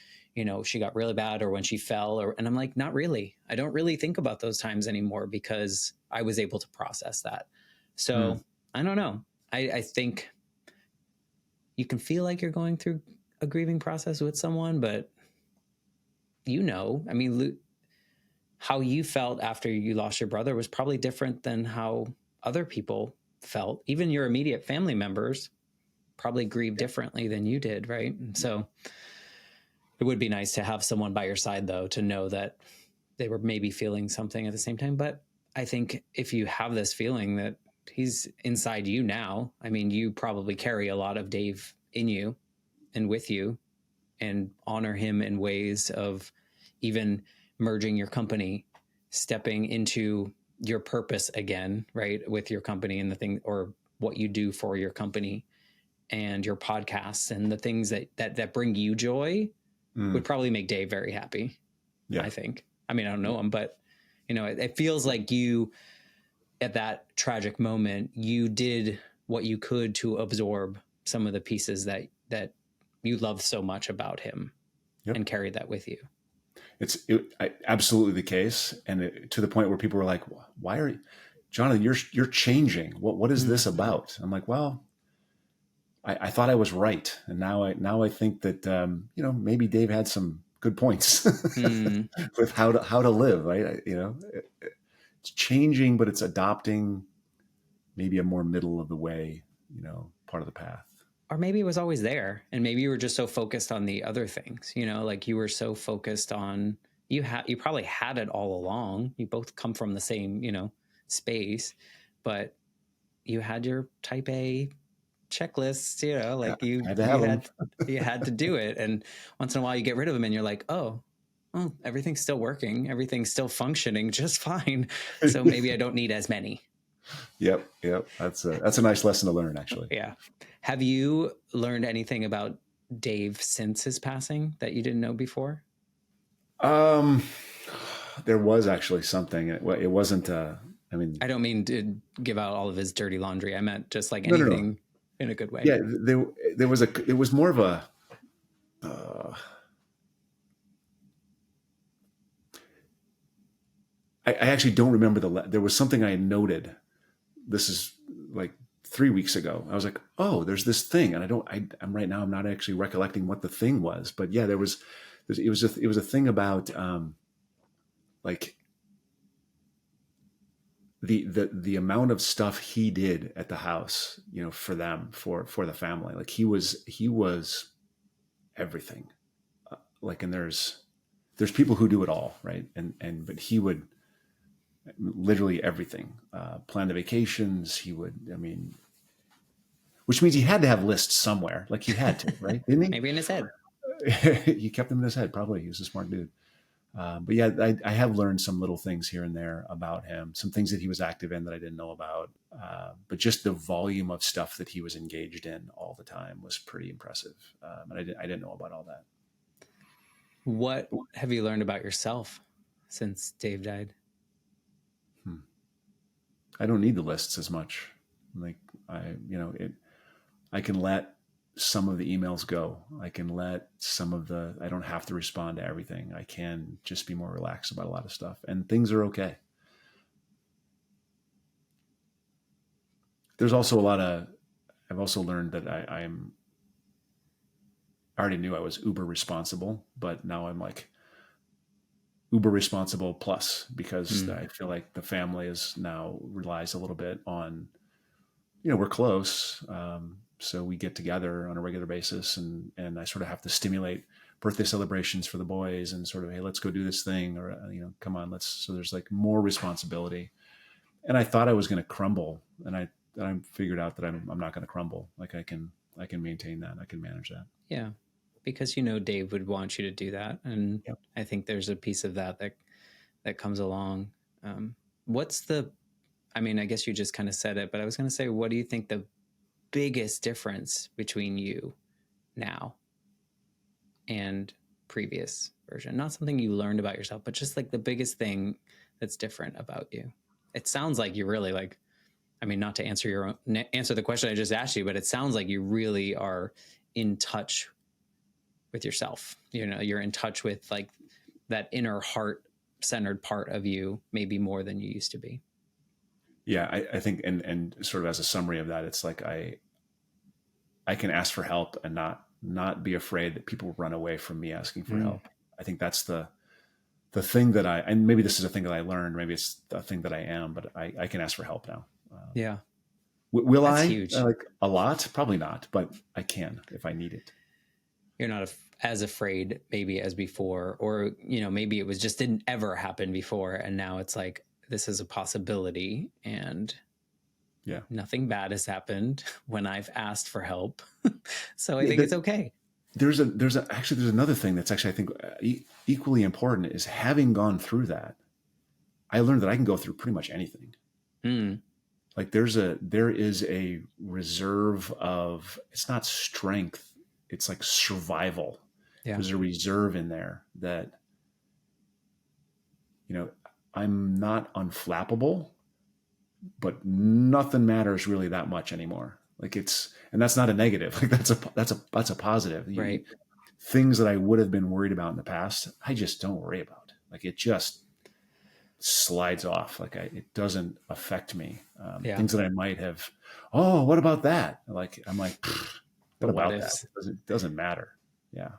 she got really bad, or when she fell? And I'm like, not really. I don't really think about those times anymore because I was able to process that. So I don't know. I think you can feel like you're going through a grieving process with someone, but I mean, how you felt after you lost your brother was probably different than how other people felt. Even your immediate family members probably grieved differently than you did, right? And so it would be nice to have someone by your side, though, to know that they were maybe feeling something at the same time. But I think if you have this feeling that he's inside you now, I mean, you probably carry a lot of Dave in you and with you, and honor him in ways of even merging your company, stepping into your purpose again, right? With your company and the thing, or what you do for your company and your podcasts and the things that bring you joy would probably make Dave very happy. Yeah. I think. I mean, I don't know him, but it feels like you, at that tragic moment, you did what you could to absorb some of the pieces that you love so much about him, and carry that with you. It's absolutely the case. And to the point where people were like, why are you, Jonathan, you're changing. What is this about? I'm like, well, I thought I was right. And now I think that, maybe Dave had some good points with how to live, right? It's changing, but it's adopting maybe a more middle of the way, part of the path. Or maybe it was always there, and maybe you were just so focused on the other things, like you were so focused on, you probably had it all along. You both come from the same, space, but you had your type A checklists, like you had to do it. And once in a while you get rid of them and you're like, oh, everything's still working. Everything's still functioning just fine. So maybe I don't need as many. Yep. That's a nice lesson to learn, actually. Yeah. Have you learned anything about Dave since his passing that you didn't know before? There was actually something. It wasn't. I don't mean to give out all of his dirty laundry. I meant just like anything in a good way. Yeah, there was it was more of a. I actually don't remember there was something I had this is like 3 weeks ago. I was like, oh, there's this thing. And I'm right now, I'm not actually recollecting what the thing was, but yeah, it was a thing about, like the amount of stuff he did at the house, for them, for the family. Like he was everything. And there's people who do it all, right. But he would, literally everything, plan the vacations. He would, which means he had to have lists somewhere. Like he had to, right? Didn't he? Maybe in his head. He kept them in his head. Probably he was a smart dude. But yeah, I have learned some little things here and there about him, some things that he was active in that I didn't know about. But just the volume of stuff that he was engaged in all the time was pretty impressive. And I didn't know about all that. What have you learned about yourself since Dave died? I don't need the lists as much. Like I can let some of the emails go. I can let I don't have to respond to everything. I can just be more relaxed about a lot of stuff, and things are okay. There's also I've also learned that I already knew I was uber responsible, but now I'm like uber responsible plus, because I feel like the family is now relies a little bit on, we're close. So we get together on a regular basis, and I sort of have to stimulate birthday celebrations for the boys and sort of, hey, let's go do this thing, or, come on, so there's like more responsibility. And I thought I was going to crumble, and I figured out that I'm not going to crumble. Like I can maintain that. I can manage that. Yeah. Because, Dave would want you to do that. And yep. I think there's a piece of that comes along. I guess you just kind of said it, but I was going to say, what do you think the biggest difference between you now and previous version? Not something you learned about yourself, but just like the biggest thing that's different about you. It sounds like you really not to answer the question I just asked you, but it sounds like you really are in touch with yourself. You're in touch with like that inner heart centered part of you, maybe more than you used to be. Yeah, I think, and sort of as a summary of that, it's like I can ask for help and not be afraid that people will run away from me asking for help. I think that's the thing that and maybe this is a thing that I learned, maybe it's the thing that I am, but I can ask for help now. Yeah. Will that's I? Huge. Like a lot? Probably not, but I can if I need it. You're not as afraid maybe as before, or, maybe it was just didn't ever happen before. And now it's like, this is a possibility, and nothing bad has happened when I've asked for help. So I think it's okay. There's another thing that's actually, I think, equally important is having gone through that. I learned that I can go through pretty much anything. Like there is a reserve of, it's not strength, it's like survival. Yeah. There's a reserve in there that, I'm not unflappable, but nothing matters really that much anymore. Like and that's not a negative. Like that's a positive. Right. Things that I would have been worried about in the past, I just don't worry about. Like it just slides off. Like it doesn't affect me. Things that I might have, what about that? Like, I'm like, what about that? It doesn't matter. Yeah.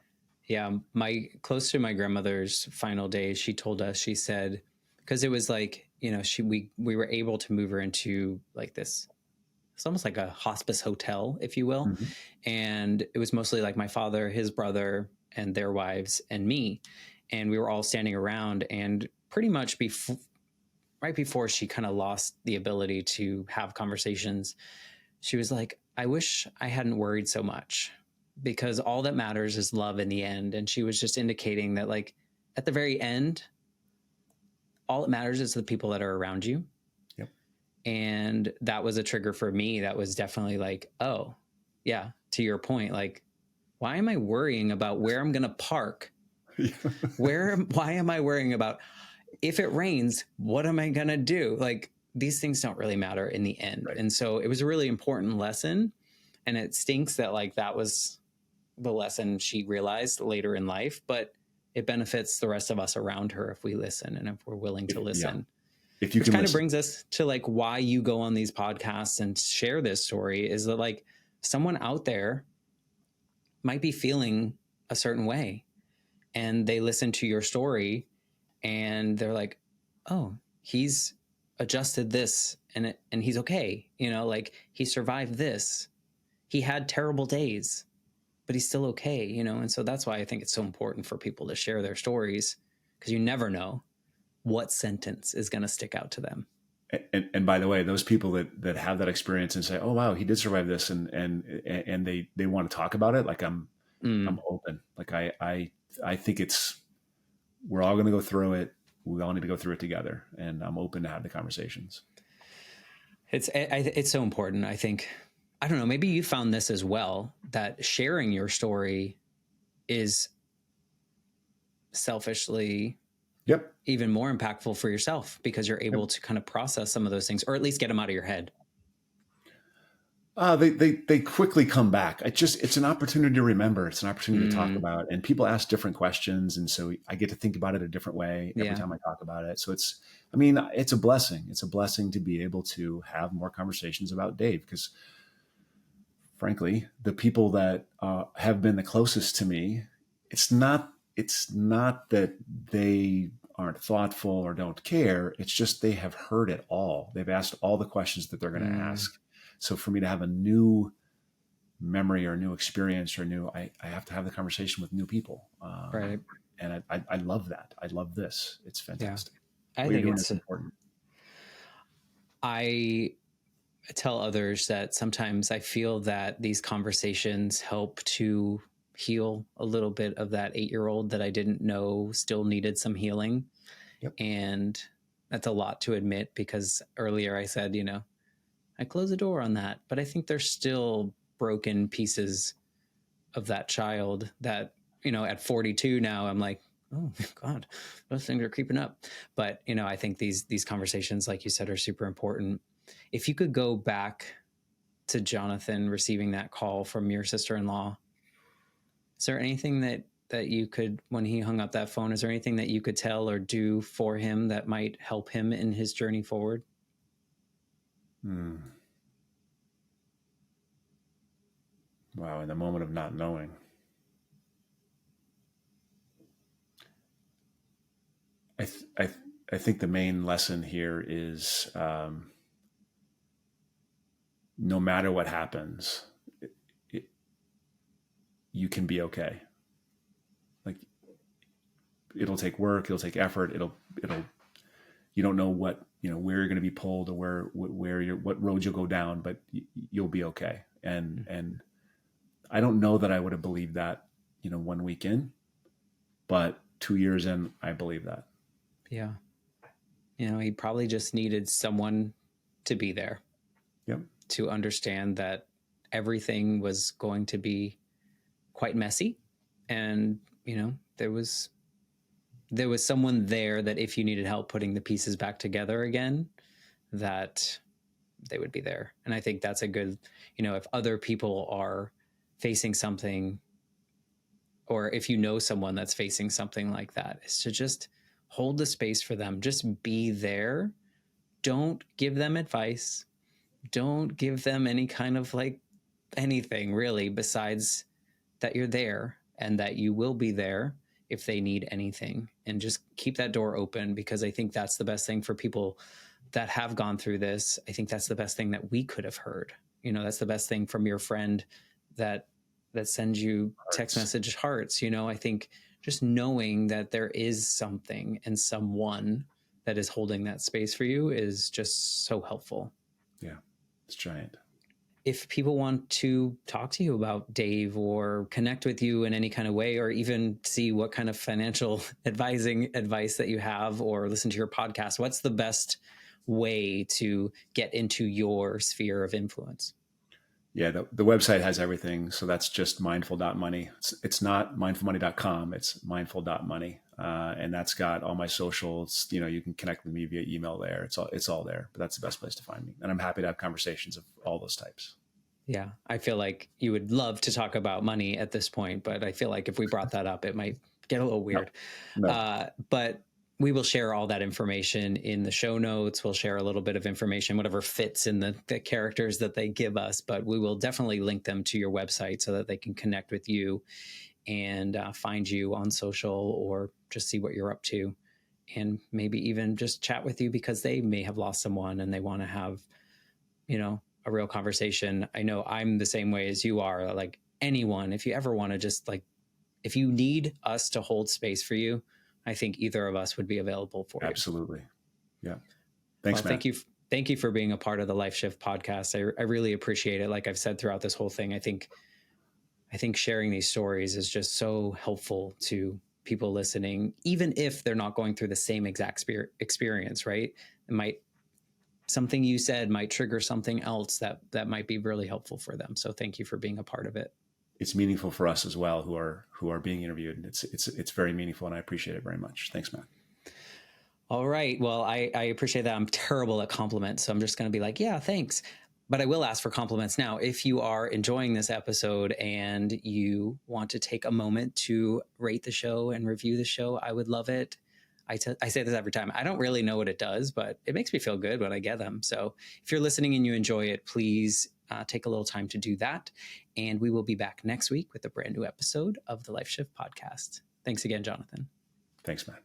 Yeah. Close to my grandmother's final days, she told us, she said, because it was like, we were able to move her into like this, it's almost like a hospice hotel, if you will. Mm-hmm. And it was mostly like my father, his brother, and their wives, and me. And we were all standing around, and pretty much right before she kind of lost the ability to have conversations, she was like, I wish I hadn't worried so much, because all that matters is love in the end. And she was just indicating that, like, at the very end, all that matters is the people that are around you. Yep. And that was a trigger for me. That was definitely like, oh yeah, to your point, like, why am I worrying about where I'm going to park? Why am I worrying about if it rains, what am I going to do? Like, these things don't really matter in the end. Right. And so it was a really important lesson, and it stinks that like that was the lesson she realized later in life, but it benefits the rest of us around her if we listen and if we're willing to listen. Yeah. If you Which kind of brings us to like why you go on these podcasts and share this story, is that like someone out there might be feeling a certain way, and they listen to your story and they're like, oh, he's adjusted this and he's okay. Like he survived this. He had terrible days, but he's still okay, And so that's why I think it's so important for people to share their stories, because you never know what sentence is going to stick out to them. and by the way, those people that have that experience and say, "Oh wow, he did survive this," and they want to talk about it, like I'm open. Like I think we're all going to go through it. We all need to go through it together, and I'm open to have the conversations. It's so important. I think, I don't know, maybe you found this as well, that sharing your story is selfishly even more impactful for yourself, because you're able to kind of process some of those things, or at least get them out of your head. They quickly come back. It's an opportunity to remember. It's an opportunity to talk about, and people ask different questions. And so I get to think about it a different way every time I talk about it. So it's a blessing. It's a blessing to be able to have more conversations about Dave, because frankly, the people that have been the closest to me, it's not that they aren't thoughtful or don't care. It's just they have heard it all. They've asked all the questions that they're going to ask. So for me to have a new memory or a new experience or I have to have the conversation with new people. Right. And I love that. I love this. It's fantastic. I think it's important. I tell others that sometimes I feel that these conversations help to heal a little bit of that 8-year-old that I didn't know still needed some healing. Yep. And that's a lot to admit, because earlier I said, I close the door on that, but I think there's still broken pieces of that child that, at 42 now, I'm like, oh God, those things are creeping up. But, I think these conversations, like you said, are super important. If you could go back to Jonathan receiving that call from your sister-in-law, is there anything that you could, when he hung up that phone, is there anything that you could tell or do for him that might help him in his journey forward? Wow. In the moment of not knowing. I think the main lesson here is, no matter what happens, you can be okay. Like, it'll take work, it'll take effort, you don't know what, where you're going to be pulled or what road you'll go down, but you'll be okay. And I don't know that I would have believed that, 1 week in, but 2 years in, I believe that. Yeah. He probably just needed someone to be there. Yep. To understand that everything was going to be quite messy. And, there was someone there that if you needed help putting the pieces back together again, that they would be there. And I think that's a good, if other people are facing something, or if someone that's facing something like that, is to just hold the space for them. Just be there. Don't give them advice. Don't give them any kind of anything really, besides that you're there and that you will be there if they need anything, and just keep that door open, because I think that's the best thing for people that have gone through this. I think that's the best thing that we could have heard. That's the best thing from your friend that sends you text message hearts. I think just knowing that there is something and someone that is holding that space for you is just so helpful. Yeah, it's giant. If people want to talk to you about Dave or connect with you in any kind of way, or even see what kind of financial advice that you have, or listen to your podcast, what's the best way to get into your sphere of influence? Yeah, the website has everything. So that's just mindful.money. It's not mindfulmoney.com. It's mindful.money. And that's got all my socials. You can connect with me via email there. It's all there, but that's the best place to find me. And I'm happy to have conversations of all those types. Yeah. I feel like you would love to talk about money at this point, but I feel like if we brought that up, it might get a little weird. No. But we will share all that information in the show notes. We'll share a little bit of information, whatever fits in the characters that they give us, but we will definitely link them to your website so that they can connect with you and find you on social, or just see what you're up to, and maybe even just chat with you because they may have lost someone and they want to have, a real conversation. I know I'm the same way as you are. Like, anyone, if you ever want to just if you need us to hold space for you, I think either of us would be available for you. Absolutely. Yeah. Thanks, well, Matt. Thank you for being a part of the Life Shift podcast. I really appreciate it. Like I've said throughout this whole thing, I think sharing these stories is just so helpful to people listening, even if they're not going through the same exact experience, right? Something you said might trigger something else that might be really helpful for them. So thank you for being a part of it. It's meaningful for us as well, who are being interviewed, and it's very meaningful, and I appreciate it very much. Thanks, Matt. All right. Well, I appreciate that. I'm terrible at compliments, so I'm just going to be like, yeah, thanks. But I will ask for compliments now. If you are enjoying this episode and you want to take a moment to rate the show and review the show, I would love it. I say this every time. I don't really know what it does, but it makes me feel good when I get them. So if you're listening and you enjoy it, please take a little time to do that. And we will be back next week with a brand new episode of the Life Shift podcast. Thanks again, Jonathan. Thanks, Matt.